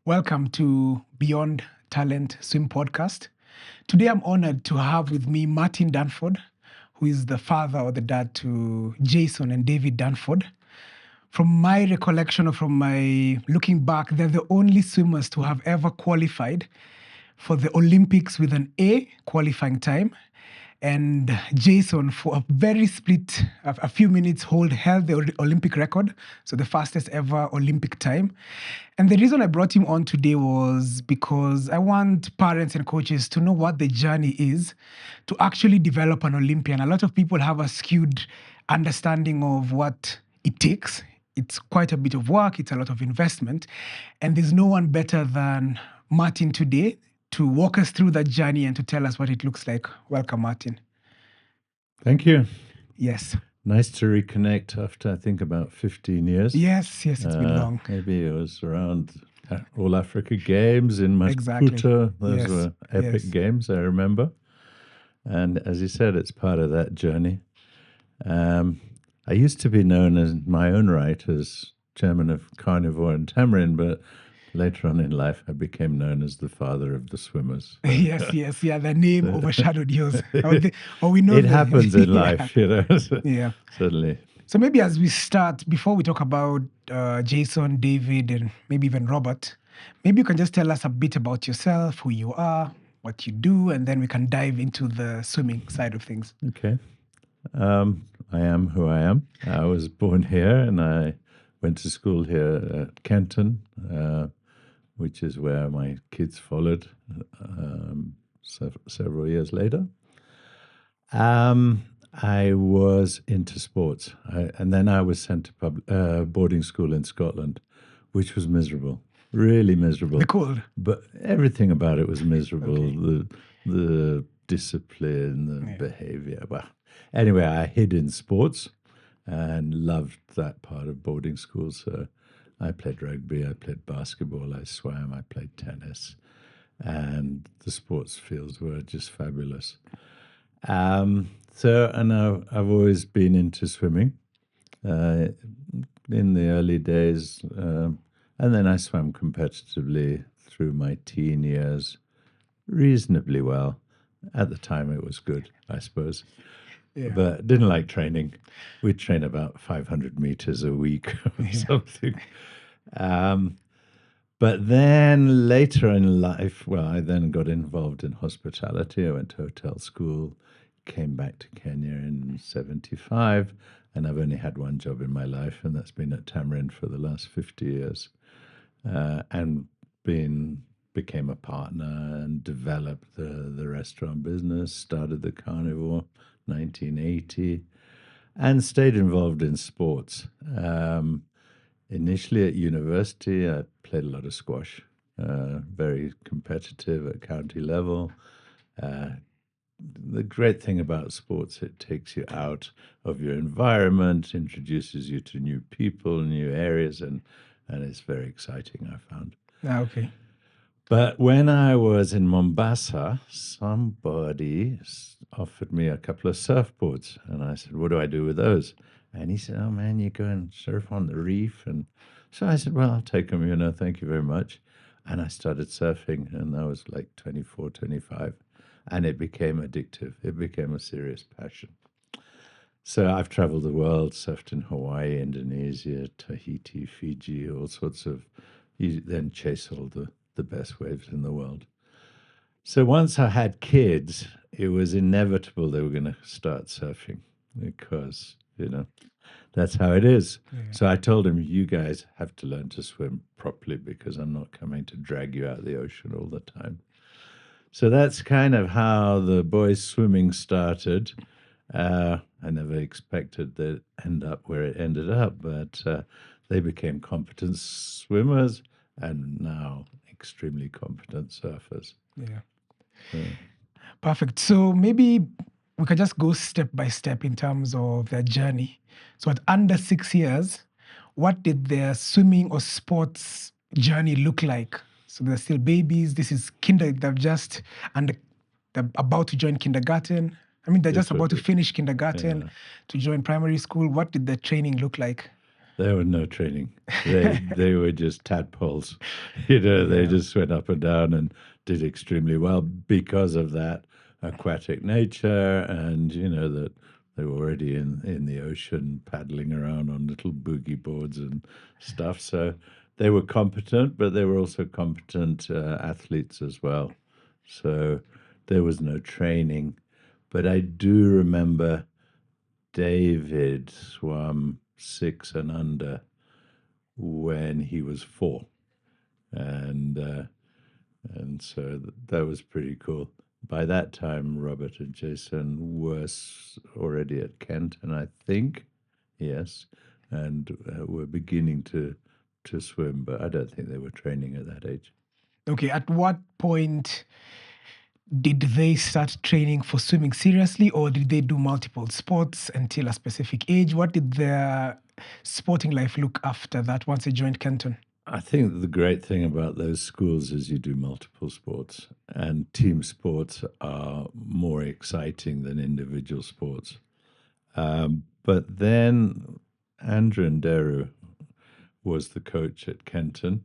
Welcome to Beyond Talent Swim Podcast. Today I'm honored to have with me Martin Dunford, who is the father or the dad to Jason and David Dunford. From my recollection or from my looking back, they're the only swimmers to have ever qualified for the Olympics with an A qualifying time. And Jason, for a very split, a few minutes, held the Olympic record, so the fastest ever Olympic time. And the reason I brought him on today was because I want parents and coaches to know what the journey is to actually develop an Olympian. A lot of people have a skewed understanding of what it takes. It's quite a bit of work, it's a lot of investment. And there's no one better than Martin today to walk us through that journey and to tell us what it looks like. Welcome, Martin. Thank you. Yes. Nice to reconnect after, I think, about 15 years. Yes, it's been long. Maybe it was around All Africa Games in Maputo. Exactly. Those Yes, were epic yes. games, I remember. And as you said, it's part of that journey. I used to be known in my own right as chairman of Carnivore and Tamarin, but later on in life, I became known as the father of the swimmers. Yes, yeah. The name overshadowed yours. We know It happens in life, you know. Yeah. Certainly. So maybe as we start, before we talk about Jason, David, and maybe even Robert, maybe you can just tell us a bit about yourself, who you are, what you do, and then we can dive into the swimming side of things. Okay. I am who I am. I was born here and I went to school here at Kenton, which is where my kids followed several years later. I was into sports, and then I was sent to boarding school in Scotland, which was miserable, really miserable. The cold. But everything about it was miserable. Okay. The discipline, the behavior. Well, anyway, I hid in sports and loved that part of boarding school. So I played rugby, I played basketball, I swam, I played tennis, and the sports fields were just fabulous. And I've always been into swimming in the early days, and then I swam competitively through my teen years reasonably well. At the time, it was good, I suppose. Yeah. But didn't like training. We'd train about 500 meters a week or something. But then later in life, well, I then got involved in hospitality. I went to hotel school, came back to Kenya in 75, and I've only had one job in my life, and that's been at Tamarin for the last 50 years. And became a partner and developed the restaurant business, started the Carnivore 1980, and stayed involved in sports. Initially at university, I played a lot of squash, very competitive at county level. The great thing about sports, it takes you out of your environment, introduces you to new people, new areas, and it's very exciting, I found. Okay. But when I was in Mombasa, somebody offered me a couple of surfboards. And I said, what do I do with those? And he said, oh, man, you go and surf on the reef. And so I said, well, I'll take them, thank you very much. And I started surfing, and I was like 24, 25. And it became addictive. It became a serious passion. So I've traveled the world, surfed in Hawaii, Indonesia, Tahiti, Fiji, all sorts of, you then chase all the best waves in the world. So once I had kids, it was inevitable they were going to start surfing because, that's how it is. Yeah. So I told him, you guys have to learn to swim properly because I'm not coming to drag you out of the ocean all the time. So that's kind of how the boys swimming started. I never expected that it end up where it ended up, but they became competent swimmers and now extremely competent surfers. Yeah. Perfect. So maybe we can just go step by step in terms of their journey. So at under 6 years, what did their swimming or sports journey look like? So they're still babies. This is they're just, and they're about to join kindergarten. I mean, they're just about to finish kindergarten to join primary school. What did the training look like? There was no training. They were just tadpoles. They Yeah. just went up and down and did extremely well because of that aquatic nature, and that they were already in the ocean paddling around on little boogie boards and stuff. So they were competent, but they were also competent athletes as well. So there was no training. But I do remember David swam 6 and under when he was 4, and that was pretty cool. By that time, Robert and Jason were already at Kenton, I think, yes, and were beginning to swim, but I don't think they were training at that age. Okay. At what point did they start training for swimming seriously, or did they do multiple sports until a specific age? What did their sporting life look after that once they joined Kenton? I think the great thing about those schools is you do multiple sports, and team sports are more exciting than individual sports. But then Andrew Nderu was the coach at Kenton,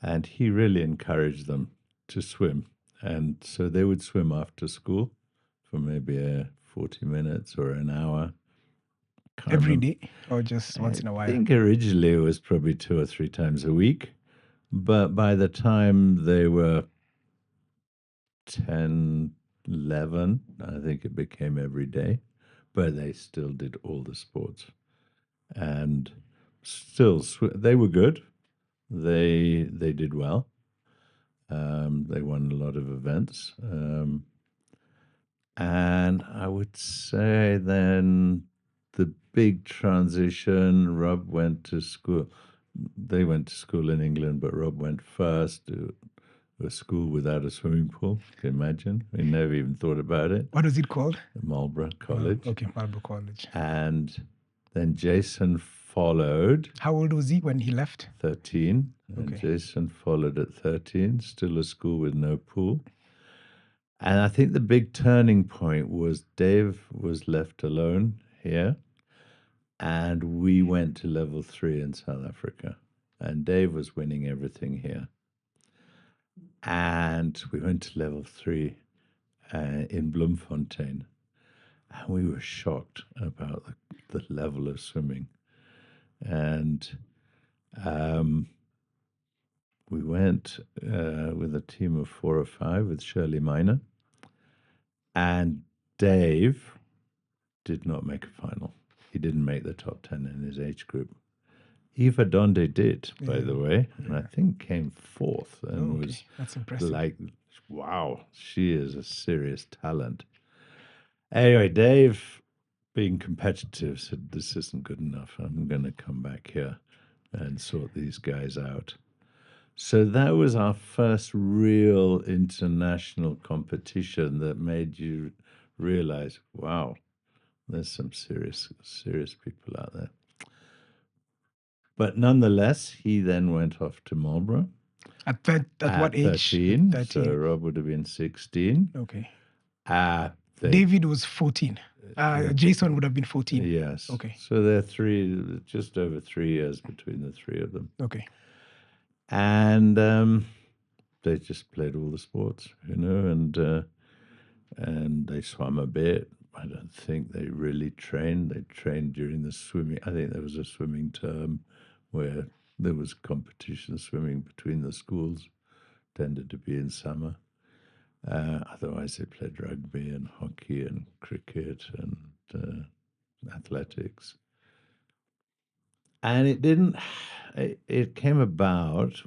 and he really encouraged them to swim. And so they would swim after school for maybe 40 minutes or an hour. Can't Every remember. day or just once I in a while? think originally it was probably 2 or 3 times a week, but by the time they were 10, 11, I think it became every day, but they still did all the sports, and still they were good. They did well. They won a lot of events, and I would say then the big transition. Rob went to school. They went to school in England, but Rob went first to a school without a swimming pool. Can you imagine? We never even thought about it. What was it called? Marlborough College. Okay, Marlborough College. And then Jason followed. How old was he when he left? 13. And Okay. Jason followed at 13, still a school with no pool. And I think the big turning point was Dave was left alone here, and we went to level 3 in South Africa. And Dave was winning everything here. And we went to level 3 in Bloemfontein. And we were shocked about the level of swimming. And we went with a team of 4 or 5 with Shirley Minor. And Dave did not make a final. He didn't make the top 10 in his age group. Eva Donde did, by the way, and I think came 4th and was That's impressive. like, wow, she is a serious talent. Anyway, Dave, being competitive, said, this isn't good enough. I'm going to come back here and sort these guys out. So that was our first real international competition that made you realize, wow, there's some serious people out there. But nonetheless, he then went off to Marlborough. At what age? 13. 13. So Rob would have been 16. Okay. David was 14. Jason would have been 14. Yes. Okay. So they're just over 3 years between the three of them. Okay. And they just played all the sports, and they swam a bit. I don't think they really trained. They trained during the swimming. I think there was a swimming term where there was competition swimming between the schools, tended to be in summer. Otherwise, they played rugby and hockey and cricket and athletics. And it came about,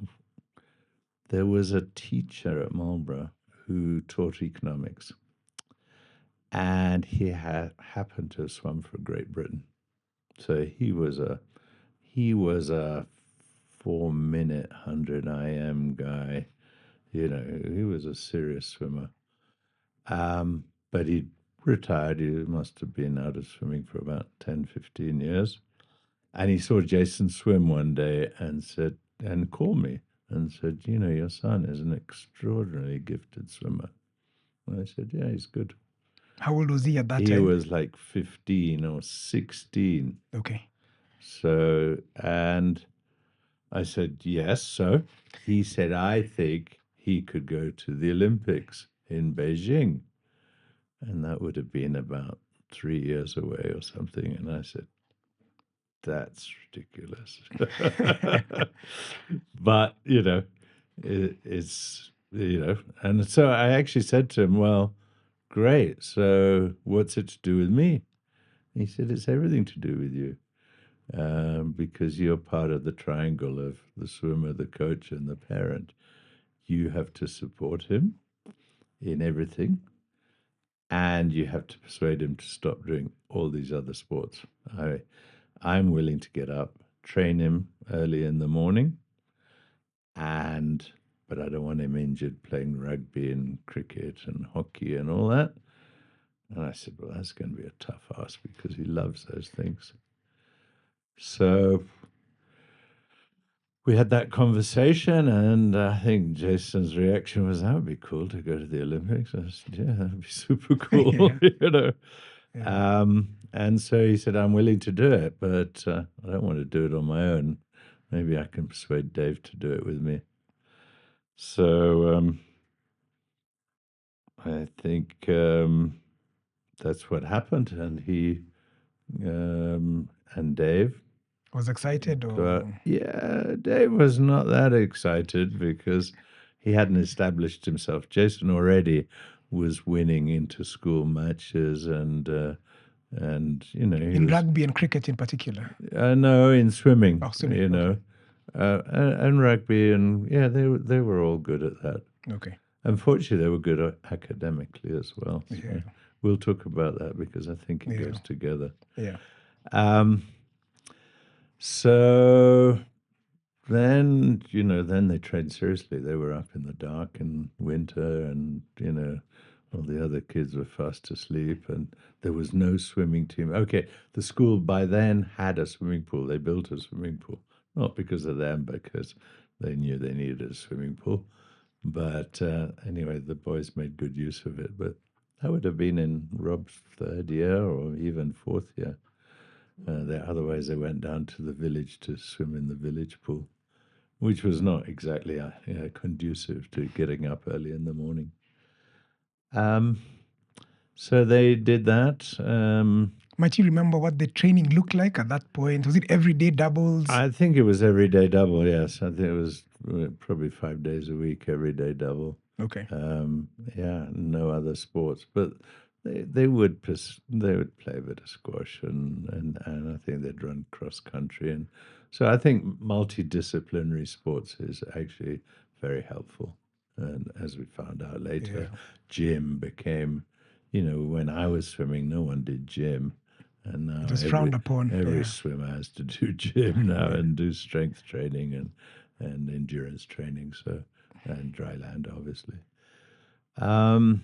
there was a teacher at Marlborough who taught economics. And he happened to have swum for Great Britain. So he was a 4-minute 100 IM guy. He was a serious swimmer. But he retired. He must have been out of swimming for about 10, 15 years. And he saw Jason swim one day and called me and said, your son is an extraordinarily gifted swimmer. And I said, yeah, he's good. How old was he at that time? He was like 15 or 16. Okay. So, and I said, yes. So he said, I think he could go to the Olympics in Beijing. And that would have been about 3 years away or something. And I said, that's ridiculous. But, and so I actually said to him, well, great. So what's it to do with me? He said, it's everything to do with you. Because you're part of the triangle of the swimmer, the coach, and the parent. You have to support him in everything, and you have to persuade him to stop doing all these other sports. I'm willing to get up, train him early in the morning, but I don't want him injured playing rugby and cricket and hockey and all that. And I said, well, that's going to be a tough ask because he loves those things. So we had that conversation, and I think Jason's reaction was, that would be cool to go to the Olympics. I said, yeah, that would be super cool, Yeah. And so he said, I'm willing to do it, but I don't want to do it on my own. Maybe I can persuade Dave to do it with me. So I think that's what happened. And he and Dave Was excited or yeah, Dave was not that excited because he hadn't established himself. Jason already was winning into school matches, and he in was rugby and cricket in particular? no, in swimming, Oh, swimming. Okay. and rugby, and yeah, they were all good at that. Okay. Unfortunately, they were good academically as well. So Yeah. we'll talk about that because I think it Yeah. goes together. Yeah. So then, then they trained seriously. They were up in the dark in winter, and, all the other kids were fast asleep, and there was no swimming team. Okay, the school by then had a swimming pool. They built a swimming pool, not because of them, because they knew they needed a swimming pool. But anyway, the boys made good use of it. But that would have been in Rob's third year or even fourth year. Otherwise, they went down to the village to swim in the village pool, which was not exactly conducive to getting up early in the morning. So they did that. Might you remember what the training looked like at that point? Was it everyday doubles? I think it was everyday double, yes. I think it was probably 5 days a week, everyday double. Okay. No other sports. But they would play a bit of squash, and I think they'd run cross country. And so I think multidisciplinary sports is actually very helpful. And as we found out later, gym became, when I was swimming, no one did gym. And now It was frowned upon. every Yeah. swimmer has to do gym now and do strength training and endurance training. So, and dry land, obviously. And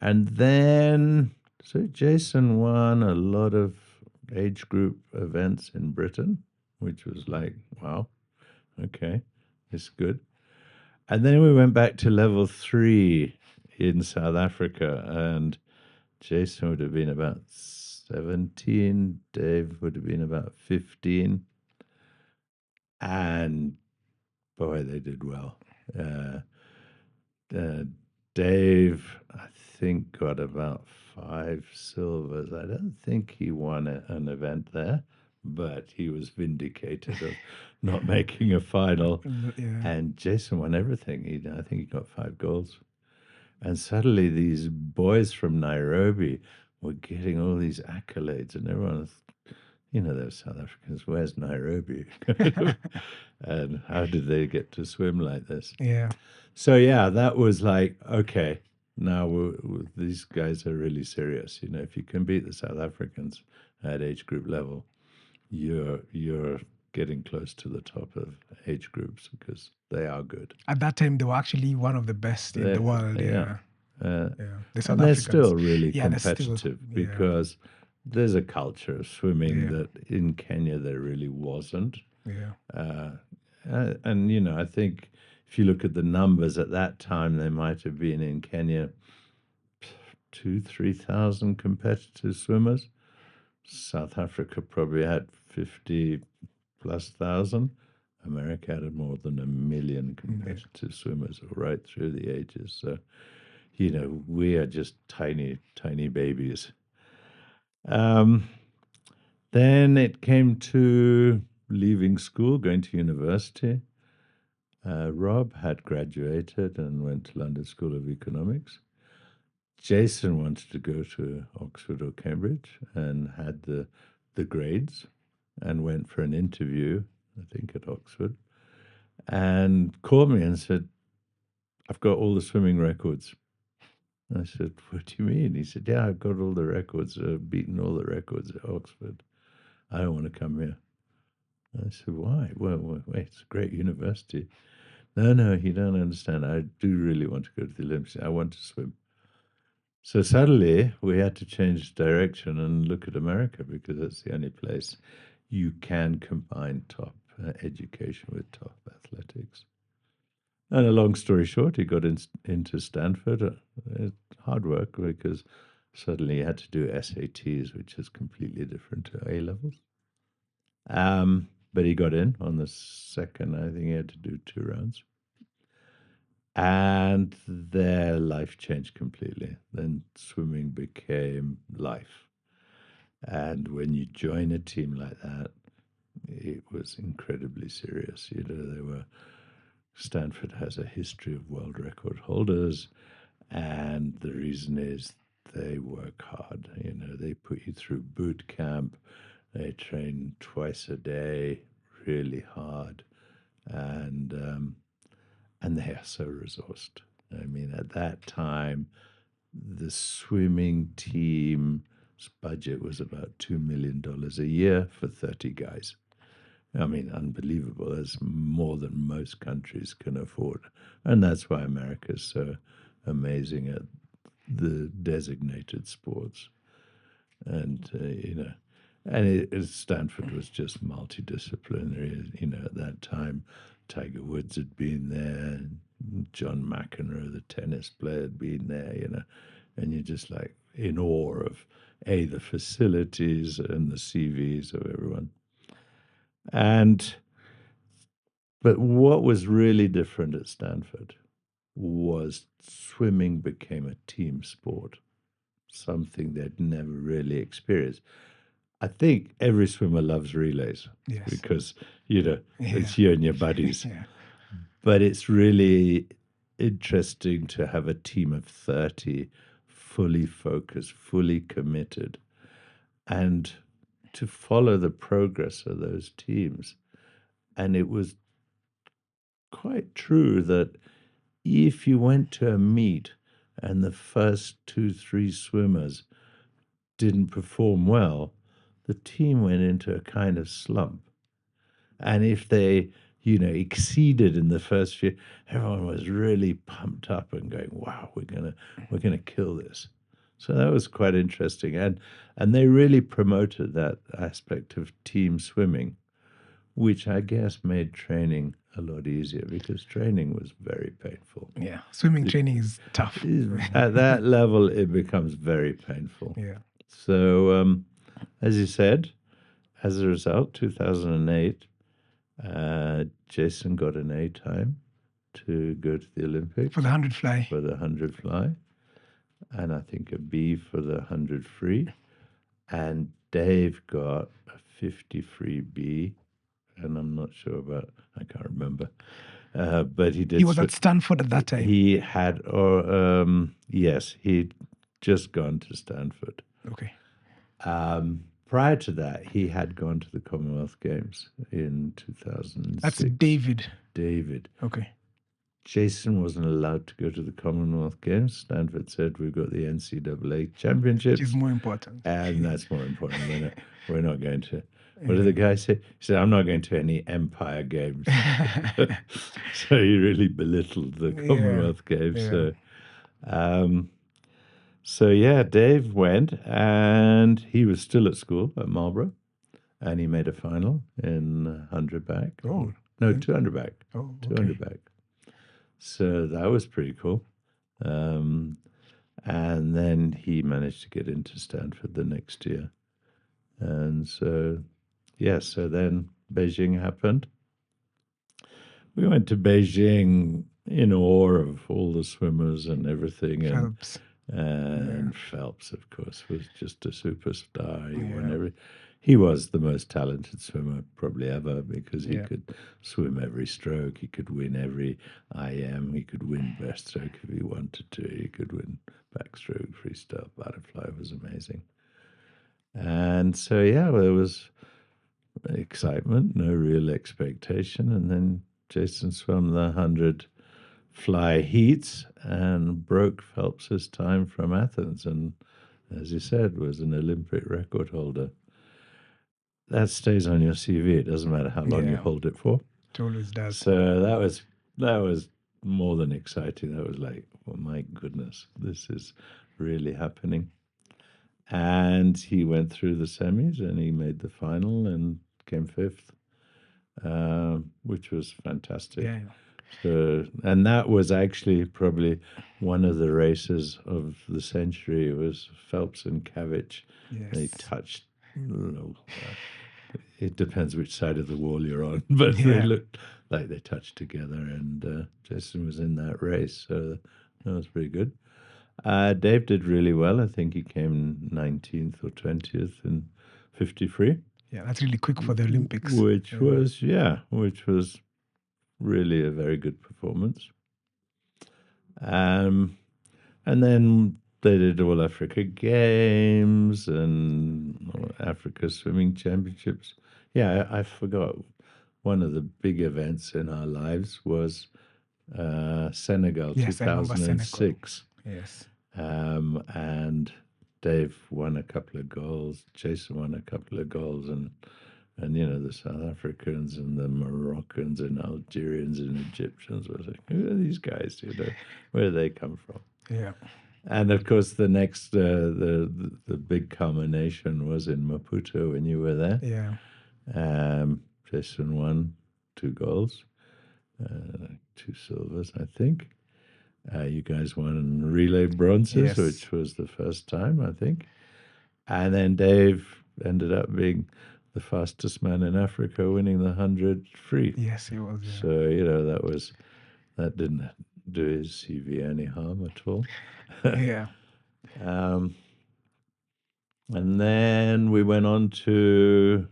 then, so Jason won a lot of age group events in Britain, which was like, wow, okay, it's good. And then we went back to level 3 in South Africa, and Jason would have been about 17, Dave would have been about 15, and boy, they did well. Dave, I think, got about 5 silvers. I don't think he won an event there, but he was vindicated of not making a final. Yeah. And Jason won everything. I think he got 5 golds. And suddenly these boys from Nairobi were getting all these accolades, and everyone, they're South Africans, where's Nairobi? And how did they get to swim like this? Yeah. So, yeah, that was like, okay, now these guys are really serious. If you can beat the South Africans at age group level, you're getting close to the top of age groups because they are good. At that time, they were actually one of the best in the world. Yeah. The South And they're Africans. still really Yeah, they're still- competitive yeah. because there's a culture of swimming Yeah. that in Kenya there really wasn't. Yeah. And, I think if you look at the numbers at that time, there might have been in Kenya 2,000-3,000 competitive swimmers. South Africa probably had 50 plus thousand. America had more than 1 million competitive swimmers right through the ages. So, we are just tiny, tiny babies. Um, then it came to leaving school, going to university. Rob had graduated and went to London School of Economics. Jason wanted to go to Oxford or Cambridge and had the grades and went for an interview, I think at Oxford, and called me and said, I've got all the swimming records. I said, what do you mean? He said, yeah, I've got all the records. I've beaten all the records at Oxford. I don't want to come here. I said, why? Well, wait, it's a great university. No, you don't understand. I do really want to go to the Olympics. I want to swim. So suddenly we had to change direction and look at America because that's the only place you can combine top education with top athletics. And a long story short, he got into Stanford. Hard work because suddenly he had to do SATs, which is completely different to A levels. But he got in on the second. I think he had to do 2 rounds. And their life changed completely. Then swimming became life. And when you join a team like that, it was incredibly serious. Stanford has a history of world record holders, and the reason is they work hard. They put you through boot camp, they train twice a day, really hard, and they are so resourced. I mean, at that time, the swimming team's budget was about $2 million a year for 30 guys. I mean, unbelievable. That's more than most countries can afford. And that's why America is so amazing at the designated sports. And, Stanford was just multidisciplinary. At that time, Tiger Woods had been there, John McEnroe, the tennis player, had been there, and you're just like in awe of the facilities and the CVs of everyone. But what was really different at Stanford was swimming became a team sport, something they'd never really experienced. I think every swimmer loves relays because, it's you and your buddies. Yeah. But it's really interesting to have a team of 30 fully focused, fully committed, and to follow the progress of those teams. And it was quite true that if you went to a meet and the first 2-3 swimmers didn't perform well, the team went into a kind of slump. And if they, exceeded in the first few, everyone was really pumped up and going, wow, we're gonna kill this. So that was quite interesting. And they really promoted that aspect of team swimming, which I guess made training a lot easier because training was very painful. Yeah. Swimming training is tough. At that level, it becomes very painful. Yeah. So, as you said, as a result, 2008, Jason got an A time to go to the Olympics. For the 100 fly. For the 100 fly. And I think a B for the 100 free. And Dave got a 50 free B. And I'm not sure about, I can't remember. But he did. He was at Stanford at that time. He had, yes, he'd just gone to Stanford. Okay. Prior to that, he had gone to the Commonwealth Games in 2006. That's David. David. Okay. Jason wasn't allowed to go to the Commonwealth Games. Stanford said, we've got the NCAA Championships. Which is more important. And that's more important. We're not going to. What did the guy say? He said, I'm not going to any Empire Games. So he really belittled the Commonwealth Games. Yeah. So, Dave went, and he was still at school at Marlborough, and he made a final in 100 back. Oh. No, 200 back. Oh, okay. 200 back. So that was pretty cool. And then he managed to get into Stanford the next year. And so, yes, so then Beijing happened. We went to Beijing in awe of all the swimmers and everything, Phelps. Yeah. and Phelps, of course, was just a superstar. He won Yeah. every. He was the most talented swimmer probably ever because he Yeah. could swim every stroke. He could win every IM. He could win breaststroke if he wanted to. He could win backstroke, freestyle, butterfly. It was amazing. And so yeah, well, there was excitement, no real expectation, and then Jason swam the 100 fly heats and broke Phelps's time from Athens, and as you said, was an Olympic record holder. That stays on your CV. It doesn't matter how long you Yeah. hold it for. It always does. So that was more than exciting. That was like, oh my goodness, this is really happening. And he went through the semis and he made the final and came fifth, which was fantastic. Yeah. So, and that was actually probably one of the races of the century. It was Phelps and Cavich. They Yes. touched. It depends which side of the wall you're on, but they Yeah. looked like they touched together. And Jason was in that race, so that was pretty good. Dave did really well. I think he came 19th or 20th in 53, Yeah. That's really quick for the Olympics. which Yeah. was, which was really a very good performance. Um, and then they did all Africa Games and Africa Swimming Championships. Yeah, I forgot. One of the big events in our lives was Senegal Yes, I remember Senegal. 2006. Yes. And Dave won a couple of goals. Jason won a couple of goals, and the South Africans and the Moroccans and Algerians and Egyptians were like, who are these guys? Where do they come from? Yeah. And of course, the next the big culmination was in Maputo when you were there. Yeah. Jason won 2 goals, two silvers, I think. You guys won relay bronzes, Yes. which was the first time, I think. And then Dave ended up being the fastest man in Africa, winning the 100 free. Yes, it was. Yeah. So that didn't do his CV any harm at all. Yeah. um, and then we went on to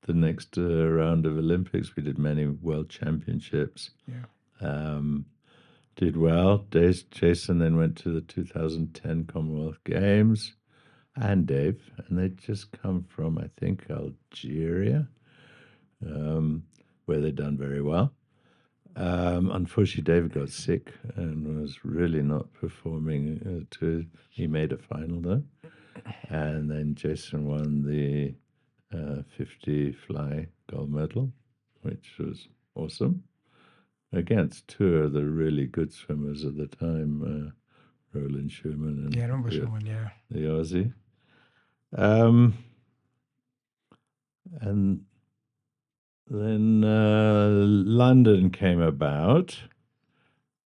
the next round of Olympics. We did many world championships. Yeah. Did well. Jason then went to the 2010 Commonwealth Games, and Dave, and they'd just come from, I think, Algeria, where they'd done very well. Unfortunately, David got sick and was really not performing. He made a final though, and then Jason won the 50 fly gold medal, which was awesome against two of the really good swimmers at the time, Roland Schumann and Yeah, I remember Schumann. Yeah. the Aussie. Um, and then London came about.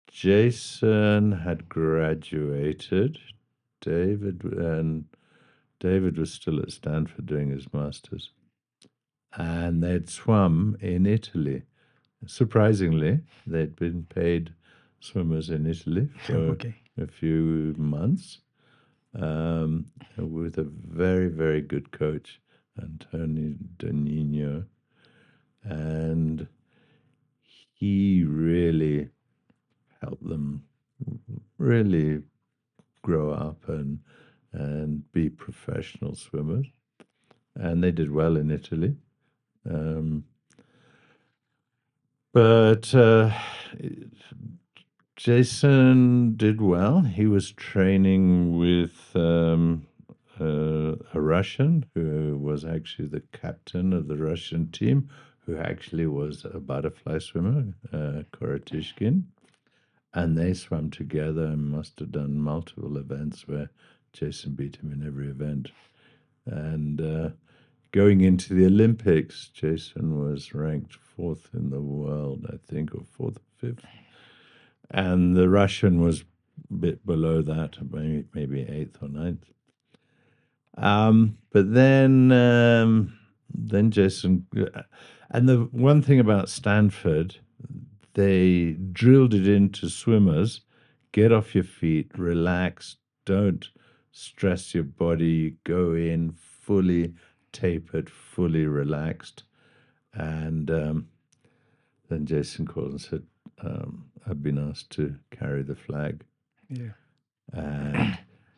Jason had graduated. David was still at Stanford doing his masters, and they'd swum in Italy. Surprisingly, they'd been paid swimmers in Italy for Okay. a few months, with a very, very good coach, Antonio Donino, and he really helped them really grow up and be professional swimmers. And they did well in Italy. Um, but Jason did well. He was training with a Russian who was actually the captain of the Russian team, who actually was a butterfly swimmer, Korotishkin. And they swam together and must have done multiple events where Jason beat him in every event. And going into the Olympics, Jason was ranked fourth in the world, I think, or fourth or fifth. And the Russian was a bit below that, maybe eighth or ninth. But then Jason, and the one thing about Stanford, they drilled it into swimmers: get off your feet, relax, don't stress your body, go in fully tapered, fully relaxed. And then Jason called and said, I've been asked to carry the flag. Yeah. And,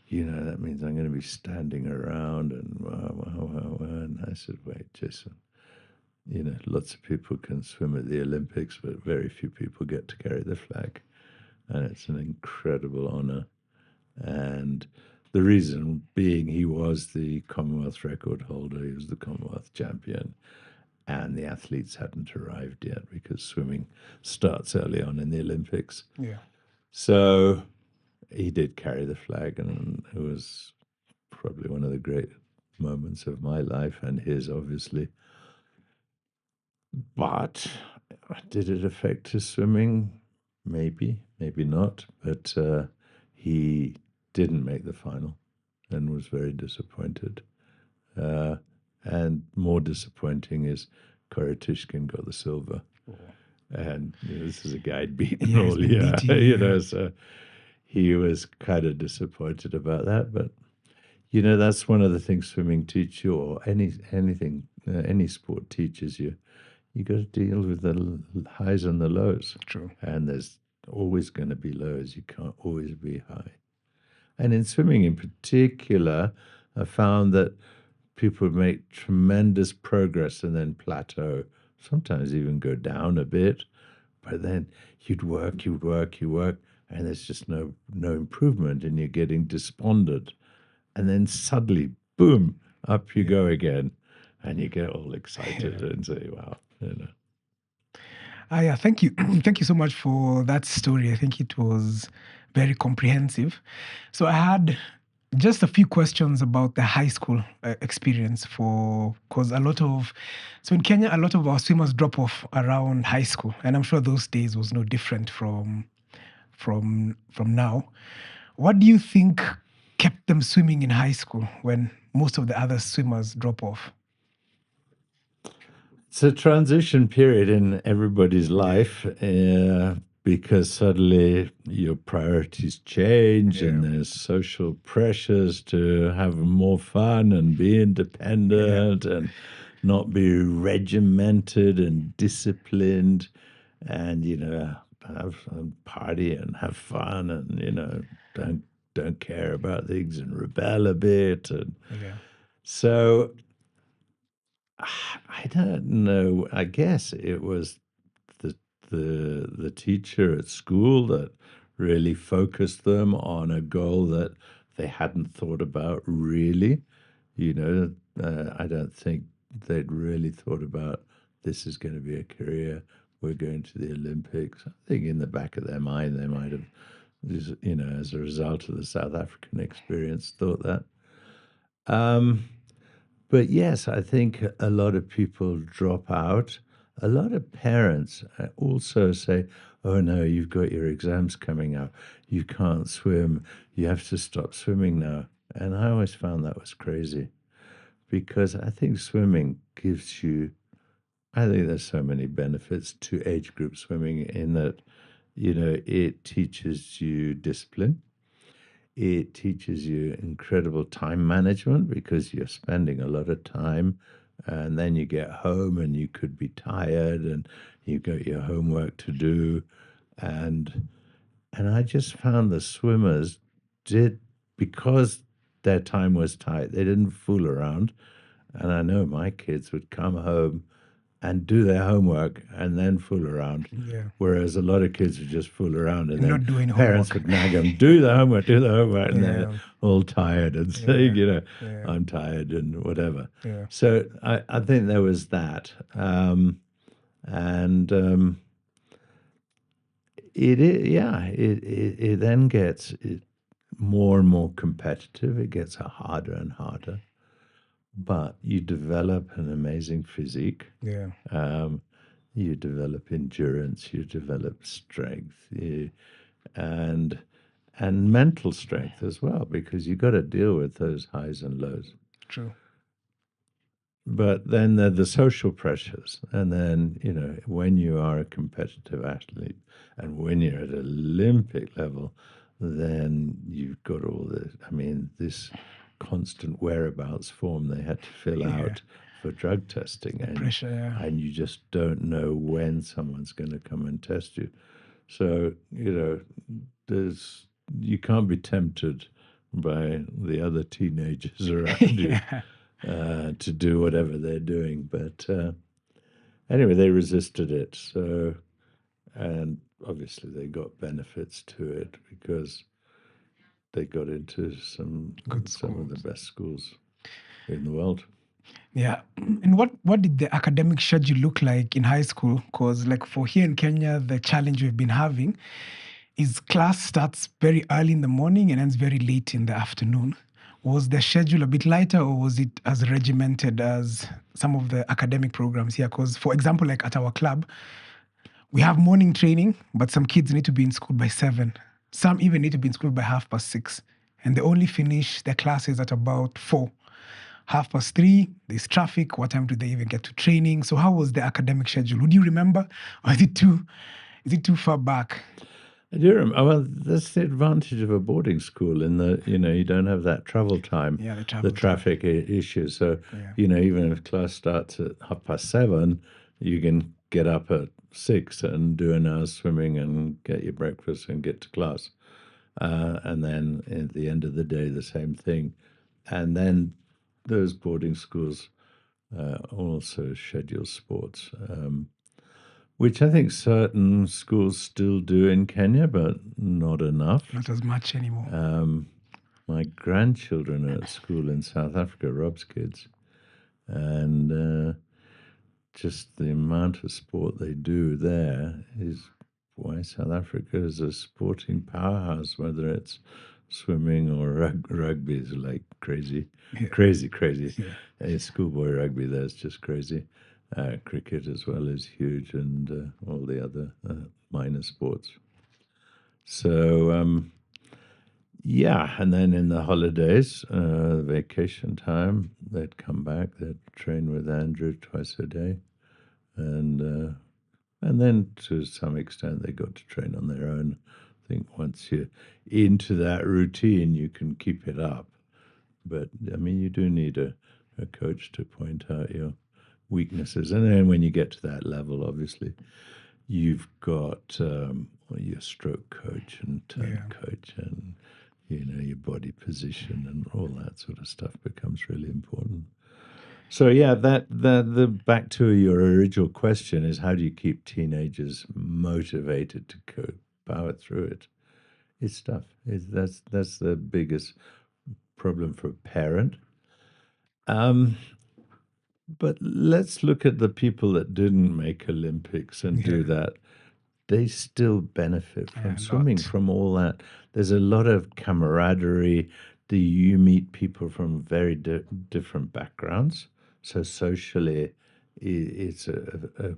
that means I'm going to be standing around and wow, wow, wow, wow. And I said, wait, Jason, lots of people can swim at the Olympics, but very few people get to carry the flag. And it's an incredible honor. And the reason being, he was the Commonwealth record holder, he was the Commonwealth champion, and the athletes hadn't arrived yet because swimming starts early on in the Olympics. Yeah. So he did carry the flag, and it was probably one of the great moments of my life and his, obviously. But did it affect his swimming? Maybe, maybe not. But he didn't make the final and was very disappointed. Uh, and more disappointing is Koratishkin got the silver. Oh. And this is a guy I'd beaten Yeah, he's all been year, beating you. so he was kind of disappointed about that. But that's one of the things swimming teaches you, or anything, any sport teaches you. You got to deal with the highs and the lows, True. and there's always going to be lows. You can't always be high. And in swimming, in particular, I found that people make tremendous progress and then plateau. Sometimes even go down a bit, but then you'd work, and there's just no improvement, and you're getting despondent. And then suddenly, boom, up you go again, and you get all excited and say, "Wow!" Yeah, thank you. Thank you so much for that story. I think it was very comprehensive. So I had just a few questions about the high school experience because so in Kenya, a lot of our swimmers drop off around high school. And I'm sure those days was no different from now. What do you think kept them swimming in high school when most of the other swimmers drop off? It's a transition period in everybody's life because suddenly your priorities change and Yeah. there's social pressures to have more fun and be Yeah. independent and not be regimented and disciplined and, have a party and have fun and, don't care about things and rebel a bit. And Yeah. so I don't know. I guess it was the the teacher at school that really focused them on a goal that they hadn't thought about really. I don't think they'd really thought about this is going to be a career. We're going to the Olympics. I think in the back of their mind they might have, as a result of the South African experience, thought that. Um, but yes, I think a lot of people drop out. A lot of parents also say, oh no, you've got your exams coming up. You can't swim. You have to stop swimming now. And I always found that was crazy because I think swimming gives you, I think there's so many benefits to age group swimming in that, it teaches you discipline. It teaches you incredible time management because you're spending a lot of time and then you get home and you could be tired and you've got your homework to do. And I just found the swimmers did, because their time was tight, they didn't fool around. And I know my kids would come home and do their homework and then fool around. Yeah. Whereas a lot of kids would just fool around and then Not doing parents homework. would nag them, do the homework, and they're Yeah. all tired and saying, Yeah. Yeah. I'm tired and whatever. Yeah. So I think there was that. And it then gets more and more competitive. It gets harder and harder, but you develop an amazing physique. Yeah. Um, you develop endurance, you develop strength, and mental strength as well, because you got to deal with those highs and lows. True. But then there are the social pressures. And then, when you are a competitive athlete and when you're at Olympic level, then you've got all this. I mean, this constant whereabouts form they had to fill Yeah. out for drug testing. The And, pressure, yeah. and you just don't know when someone's going to come and test you. So, there's, you can't be tempted by the other teenagers around you Yeah. to do whatever they're doing. But anyway, they resisted it. So, and obviously they got benefits to it because they got into Good some of the schools. best schools in the world. Yeah. And what did the academic schedule look like in high school? Because like for here in Kenya, the challenge we've been having is class starts very early in the morning and ends very late in the afternoon. Was the schedule a bit lighter or was it as regimented as some of the academic programs here? Because, for example, like at our club, we have morning training, but some kids need to be in school by 7. Some even need to be in school by 6:30. And they only finish their classes at about 4. 3:30, there's traffic. What time do they even get to training? So how was the academic schedule? Would you remember? Or is it too far back? I do remember. Well, that's the advantage of a boarding school in that you don't have that travel time, Yeah, the the travel time. traffic issue. So Yeah. even if class starts at 7:30, you can get up at 6 and do an hour's swimming and get your breakfast and get to class. And then at the end of the day, the same thing. And then those boarding schools also schedule sports. Which I think certain schools still do in Kenya, but not enough. Not as much anymore. My grandchildren are at school in South Africa, Rob's kids, and just the amount of sport they do there is why South Africa is a sporting powerhouse, whether it's swimming or rugby is like crazy, Yeah. crazy. Yeah. Schoolboy rugby there is just crazy. Cricket as well is huge, and all the other minor sports. So yeah, and then in the holidays, vacation time, they'd come back. They'd train with Andrew twice a day, and then to some extent they got to train on their own. I think once you're into that routine, you can keep it up. But I mean, you do need a coach to point out your weaknesses. And then when you get to that level, obviously, you've got your stroke coach and turn Yeah. coach and, your body position and all that sort of stuff becomes really important. So yeah, the back to your original question is how do you keep teenagers motivated to power through it? It's tough. That's the biggest problem for a parent. But let's look at the people that didn't make Olympics and do Yeah. that. They still benefit Yeah, from a swimming, lot. from all that. There's a lot of camaraderie. You meet people from very different backgrounds. So socially, it's a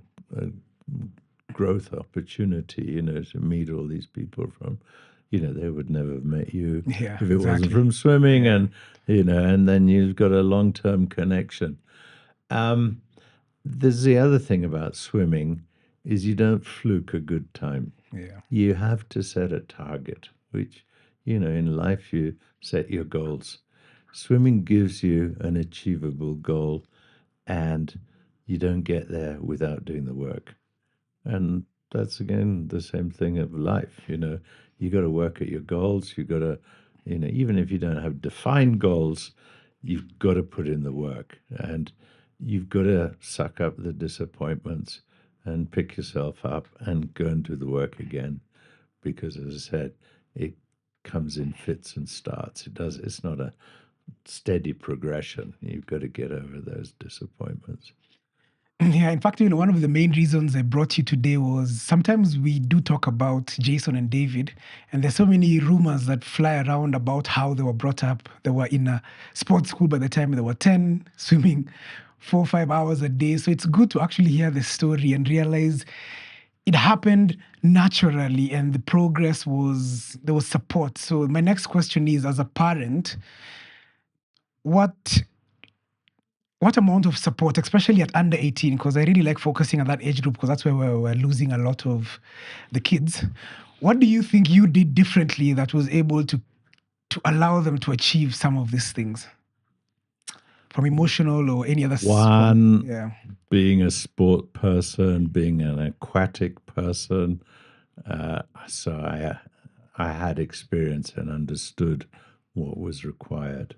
growth opportunity, to meet all these people from, they would never have met you Yeah, if it wasn't exactly. from swimming. Yeah. And then you've got a long-term connection. Um, there's the other thing about swimming is you don't fluke a good time. Yeah. You have to set a target, which, in life you set your goals. Swimming gives you an achievable goal, and you don't get there without doing the work. And that's again the same thing of life. You got to work at your goals. You got to, even if you don't have defined goals, you've got to put in the work, and you've got to suck up the disappointments and pick yourself up and go and do the work again. Because as I said, it comes in fits and starts. It does. It's not a steady progression. You've got to get over those disappointments. Yeah, in fact, one of the main reasons I brought you today was sometimes we do talk about Jason and David, and there's so many rumors that fly around about how they were brought up. They were in a sports school by the time they were 10, swimming 4 or 5 hours a day. So it's good to actually hear the story and realize it happened naturally and the progress there was support. So my next question is, as a parent, what what amount of support, especially at under 18, because I really like focusing on that age group because that's where we're losing a lot of the kids. What do you think you did differently that was able to allow them to achieve some of these things from emotional or any other One, yeah, being a sport person, being an aquatic person, so I had experience and understood what was required.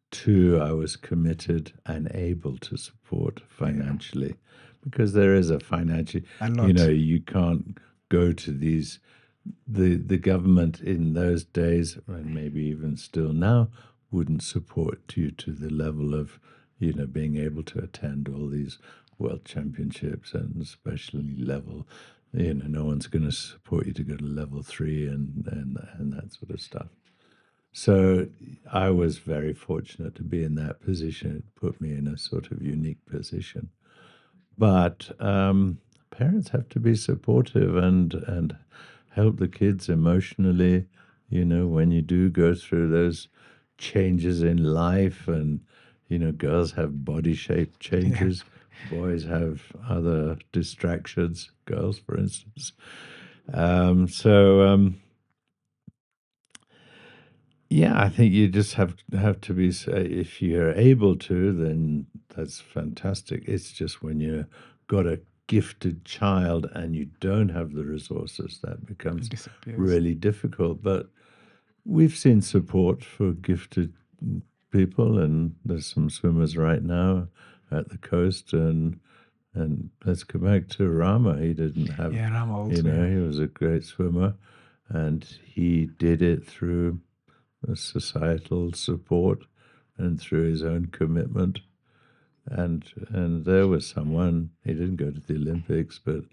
Two, I was committed and able to support financially because there is a financial, a lot. you can't go to these, the government in those days, and maybe even still now, wouldn't support you to the level of, being able to attend all these world championships and especially level, no one's going to support you to go to level 3 and that sort of stuff. So I was very fortunate to be in that position. It put me in a sort of unique position. But parents have to be supportive and help the kids emotionally. When you do go through those changes in life, and girls have body shape changes, boys have other distractions. Girls, for instance. Yeah, I think you just have to be. If you're able to, then that's fantastic. It's just when you've got a gifted child and you don't have the resources, that becomes Disappears. really difficult. But we've seen support for gifted people, and there's some swimmers right now at the coast, and let's go back to Rama. He didn't have, Yeah, Rama also. he was a great swimmer, and he did it through societal support and through his own commitment. And there was someone, he didn't go to the Olympics, but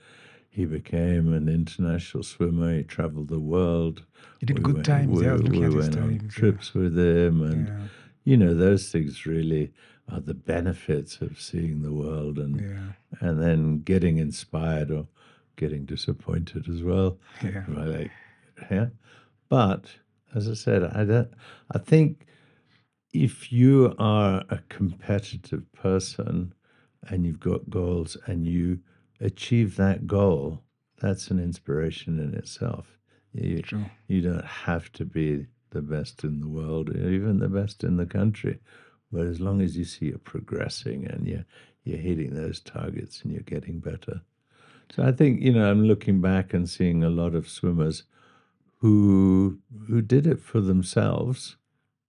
he became an international swimmer. He traveled the world. He did good times. I was looking at his went on times. trips with him, and those things really are the benefits of seeing the world, and then getting inspired or getting disappointed as well. But as I said, I think if you are a competitive person and you've got goals and you achieve that goal, that's an inspiration in itself. True. You don't have to be the best in the world, even the best in the country. But as long as you see you're progressing and you're hitting those targets and you're getting better. So I think, I'm looking back and seeing a lot of swimmers who did it for themselves,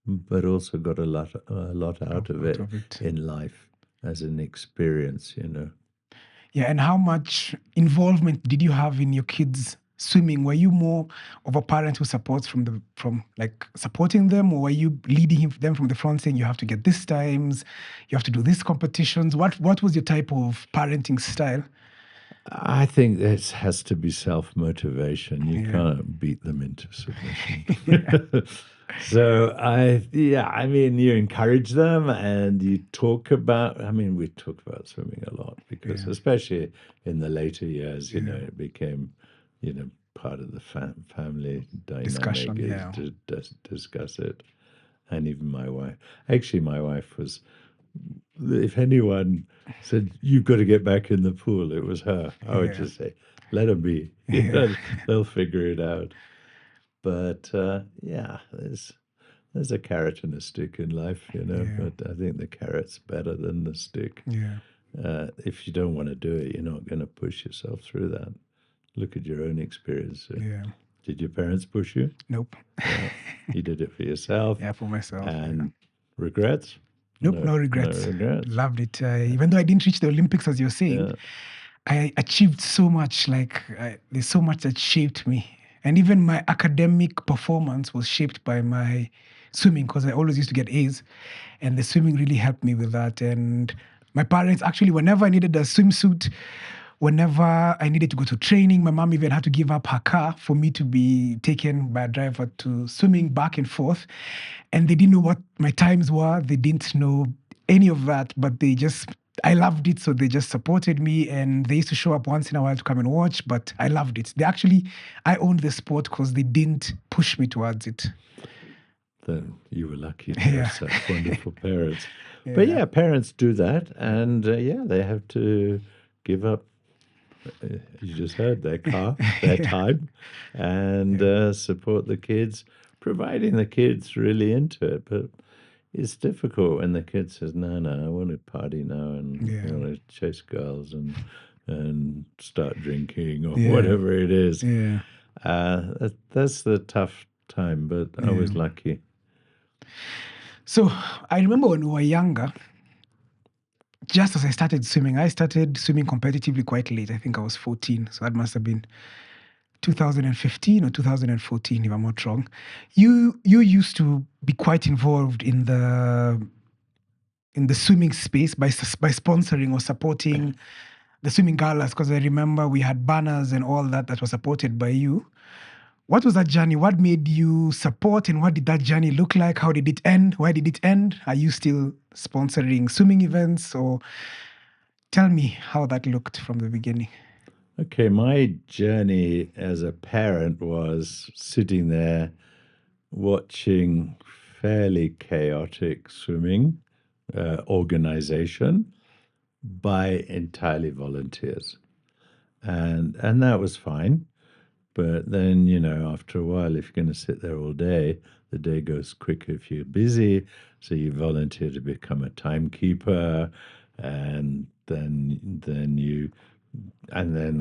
but also got a lot out of it in life as an experience, Yeah, and how much involvement did you have in your kids' swimming? Were you more of a parent who supports from like supporting them, or were you leading them from the front, saying you have to get this times, you have to do these competitions? What was your type of parenting style? I think this has to be self-motivation. You can't beat them into submission. So I mean, you encourage them and you talk about, we talk about swimming a lot because especially in the later years, it became, part of the family dynamic Discussion, is to discuss it. And even my wife was, if anyone said, you've got to get back in the pool, it was her. I would just say, let them be. They'll figure it out. But there's a carrot and a stick in life, but I think the carrot's better than the stick. If you don't want to do it, you're not going to push yourself through that. Look at your own experience. Did your parents push you? Nope. You did it for yourself. Yeah, for myself. And regrets? Nope, no regrets. No regrets. Loved it. Even though I didn't reach the Olympics, as you're saying, I achieved so much. Like, there's so much that shaped me. And even my academic performance was shaped by my swimming, because I always used to get A's. And the swimming really helped me with that. And my parents, actually, whenever I needed a swimsuit, whenever I needed to go to training, my mom even had to give up her car for me to be taken by a driver to swimming back and forth. And they didn't know what my times were. They didn't know any of that, but I loved it. So they just supported me, and they used to show up once in a while to come and watch, but I loved it. I owned the sport because they didn't push me towards it. then you were lucky to have Yeah. such wonderful parents. But Yeah. yeah, parents do that, and yeah, they have to give up. You just heard their car, their Yeah. time, and Yeah. support the kids, providing the kids really into it. But it's difficult when the kid says, "No, no, I want to party now, and I Yeah. want to chase girls and start drinking or Yeah. whatever it is." Yeah. That's the tough time, but I Yeah. was lucky. So I remember when we were younger, just as I started swimming competitively quite late. I think I was 14. So that must have been 2015 or 2014, if I'm not wrong. You used to be quite involved in the swimming space by sponsoring or supporting the swimming galas, because I remember we had banners and all that that was supported by you. What was that journey? What made you support, and what did that journey look like? How did it end? Where did it end? Are you still sponsoring swimming events, or tell me how that looked from the beginning? Okay, my journey as a parent was sitting there watching fairly chaotic swimming organization by entirely volunteers, and that was fine. But then, after a while, if you're going to sit there all day, the day goes quicker if you're busy. So you volunteer to become a timekeeper, and then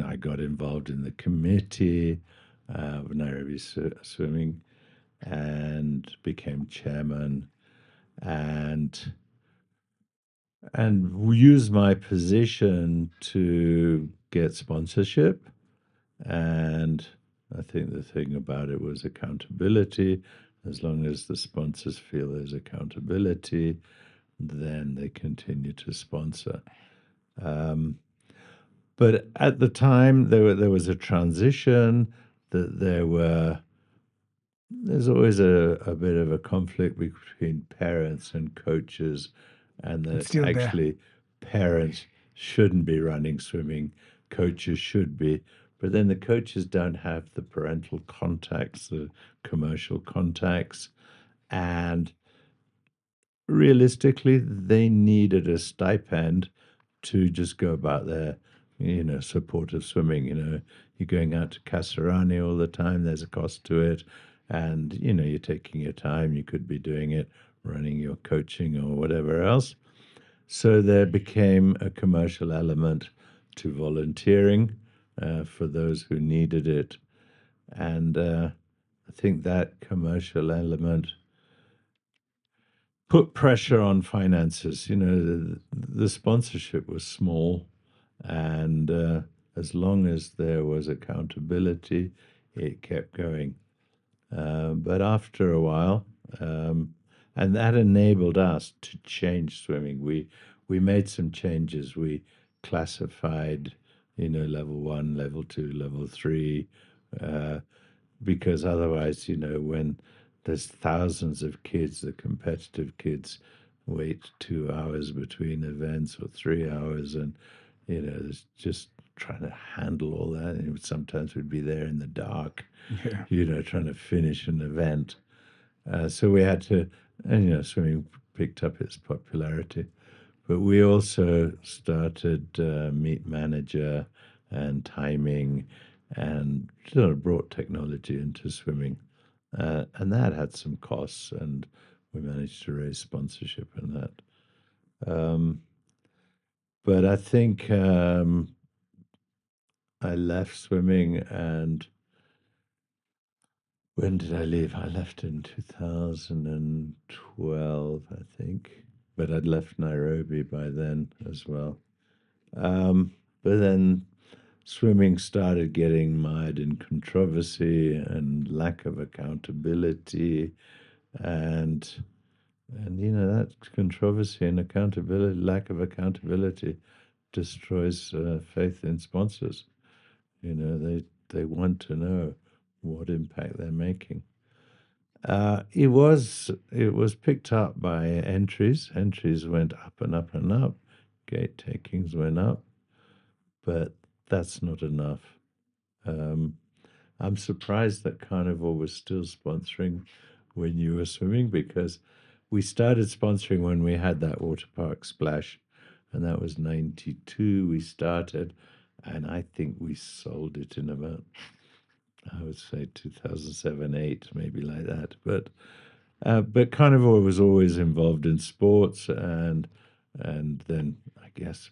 I got involved in the committee of Nairobi Swimming and became chairman, and used my position to get sponsorship. And I think the thing about it was accountability. As long as the sponsors feel there's accountability, then they continue to sponsor. Um, but at the time, there was a transition. That there's always a bit of a conflict between parents and coaches, and It's that still there. actually parents shouldn't be running swimming, coaches should be. But then the coaches don't have the parental contacts, the commercial contacts, and realistically, they needed a stipend to just go about their, support of swimming. You're going out to Kasarani all the time, there's a cost to it. And, you're taking your time. You could be doing it, running your coaching or whatever else. So there became a commercial element to volunteering for those who needed it. And I think that commercial element put pressure on finances. The sponsorship was small, and as long as there was accountability, it kept going. But after a while, and that enabled us to change swimming. We made some changes. We classified, level one, level two, level three, uh, because otherwise, when there's thousands of kids, the competitive kids wait 2 hours between events or 3 hours, and it's just trying to handle all that. And sometimes we'd be there in the dark, Yeah. trying to finish an event. So we had to, and swimming picked up its popularity. But we also started Meet Manager and timing, and sort of brought technology into swimming. And that had some costs, and we managed to raise sponsorship in that. Um, but I think I left swimming, and when did I leave? I left in 2012, I think. But I'd left Nairobi by then as well. But then swimming started getting mired in controversy and lack of accountability, and that controversy and accountability, lack of accountability, destroys faith in sponsors. They want to know what impact they're making. It was picked up by entries. Entries went up and up and up. Gate takings went up, but that's not enough. Um, I'm surprised that Carnival was still sponsoring when you were swimming, because we started sponsoring when we had that water park splash, and that was 92 we started, and I think we sold it in about, I would say 2007, 8, maybe like that. But Carnivore was always involved in sports, and then I guess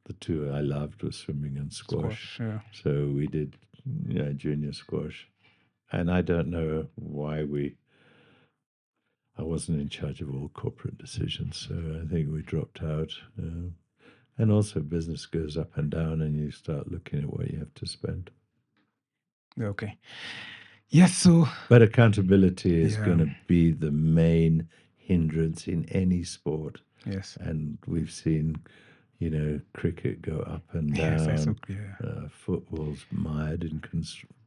the two I loved was swimming and squash. Squash. Yeah. So we did, junior squash, and I don't know why I wasn't in charge of all corporate decisions, so I think we dropped out. And also, business goes up and down, and you start looking at what you have to spend. Okay. Yes. So. But accountability is Yeah. going to be the main hindrance in any sport. Yes. And we've seen, cricket go up and Yes. down. Yeah. Football's mired in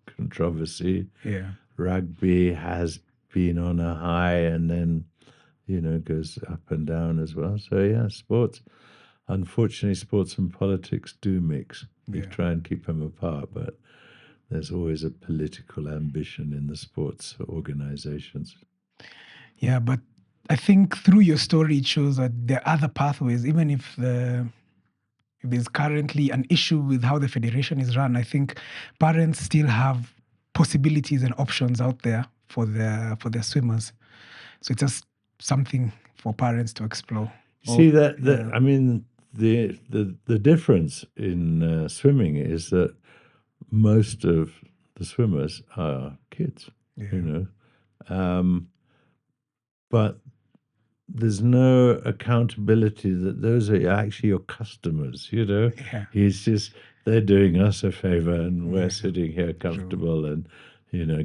controversy. Yeah. Rugby has been on a high and then, goes up and down as well. So, yeah, sports. Unfortunately, sports and politics do mix. We Yeah. try and keep them apart, but there's always a political ambition in the sports organizations. Yeah, but I think through your story, it shows that there are other pathways, even if there's currently an issue with how the federation is run. I think parents still have possibilities and options out there for their swimmers. So it's just something for parents to explore. See I mean, the difference in swimming is that most of the swimmers are kids, but there's no accountability that those are actually your customers, Yeah. It's just they're doing us a favor and we're sitting here comfortable and,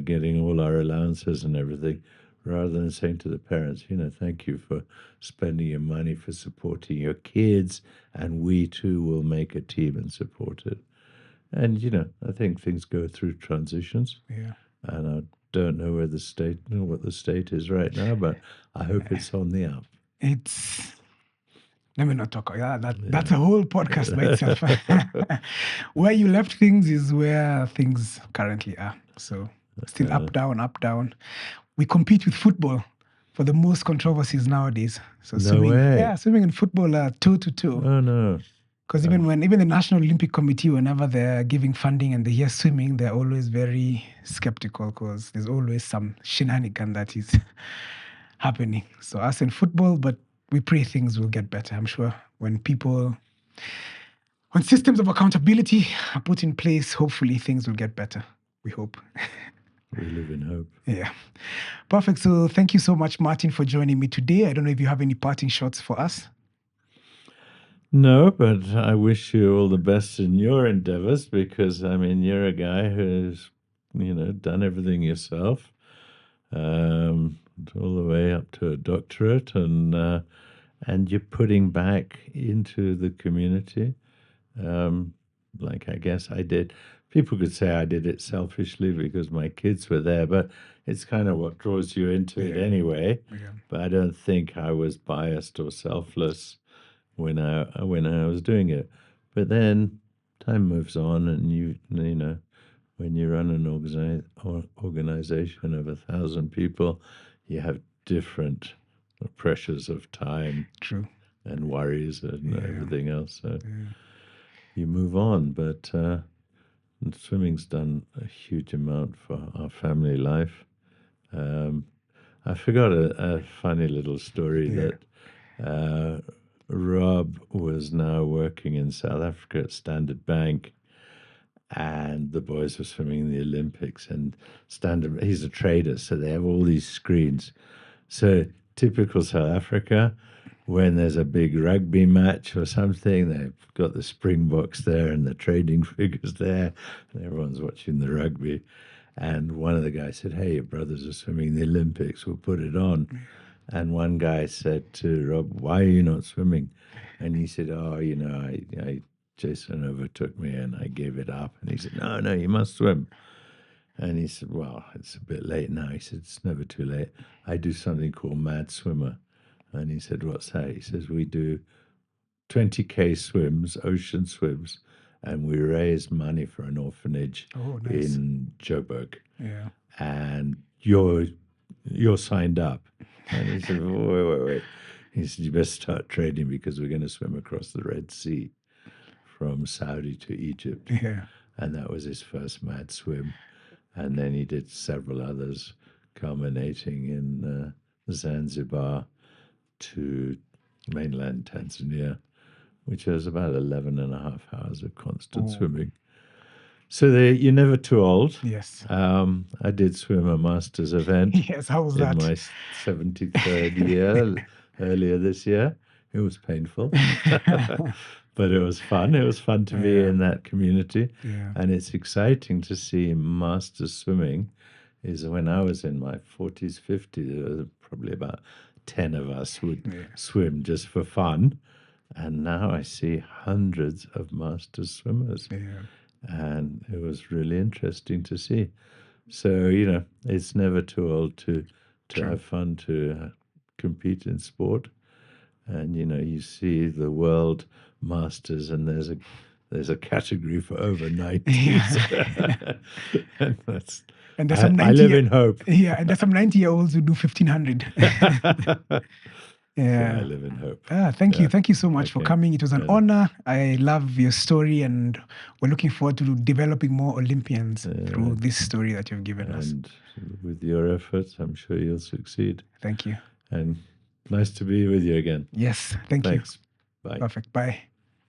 getting all our allowances and everything, rather than saying to the parents, thank you for spending your money for supporting your kids, and we too will make a team and support it. And, I think things go through transitions. Yeah. And I don't know what the state is right now, but I hope it's on the up. Let me not talk. Yeah, that's a whole podcast by itself. Where you left things is where things currently are. So still up, down, up, down. We compete with football for the most controversies nowadays. So No way. Swimming and football are 2-2. Oh no. Because even the National Olympic Committee, whenever they're giving funding and they hear swimming, they're always very skeptical because there's always some shenanigan that is happening. So us in football, but we pray things will get better. I'm sure when systems of accountability are put in place, hopefully things will get better. We hope. We live in hope. Yeah. Perfect. So thank you so much, Martin, for joining me today. I don't know if you have any parting shots for us. No, but I wish you all the best in your endeavors, because, I mean, you're a guy who's, done everything yourself, all the way up to a doctorate, and you're putting back into the community. Like I guess I did. People could say I did it selfishly because my kids were there, but it's kind of what draws you into it anyway. Yeah. But I don't think I was biased or selfless when I was doing it. But then time moves on, and when you run an organization of 1,000 people, you have different pressures of time. True. And worries and everything else. So you move on. But swimming's done a huge amount for our family life. I forgot a funny little story that Rob was now working in South Africa at Standard Bank, and the boys were swimming in the Olympics, and he's a trader, so they have all these screens. So typical South Africa, when there's a big rugby match or something, they've got the Springboks there and the trading figures there, and everyone's watching the rugby. And one of the guys said, "Hey, your brothers are swimming in the Olympics, we'll put it on." And one guy said to Rob, "Why are you not swimming?" And he said, "Oh, Jason overtook me and I gave it up." And he said, No, you must swim." And he said, "Well, it's a bit late now." He said, "It's never too late. I do something called Mad Swimmer." And he said, "What's that?" He says, "We do 20K swims, ocean swims, and we raise money for an orphanage Oh, nice. in Joburg. Yeah. And you're you're signed up. And he said, wait. He said, you best start training because we're going to swim across the Red Sea from Saudi to Egypt. Yeah. And that was his first mad swim. And then he did several others, culminating in Zanzibar to mainland Tanzania, which was about 11 and a half hours of constant swimming. So you're never too old. Yes. I did swim a master's event Yes. How was in that? my 73rd year earlier this year. It was painful, but it was fun. It was fun to be in that community. Yeah. And it's exciting to see masters swimming. Is when I was in my 40s, 50s, there was probably about 10 of us would swim just for fun. And now I see hundreds of masters swimmers. Yeah. And it was really interesting to see. So, it's never too old to have fun, to compete in sport. And, you see the world masters, and there's a category for over 90s. And that's, And there's some 90 I live in hope. Yeah, and there's some 90-year-olds who do 1500. So Yeah. I live in hope. Thank you. Thank you so much for Okay. coming. It was an honor. I love your story, and we're looking forward to developing more Olympians through this story that you've given us. And with your efforts, I'm sure you'll succeed. Thank you. And nice to be with you again. Yes. Thank Thanks. you. Bye. Perfect. Bye.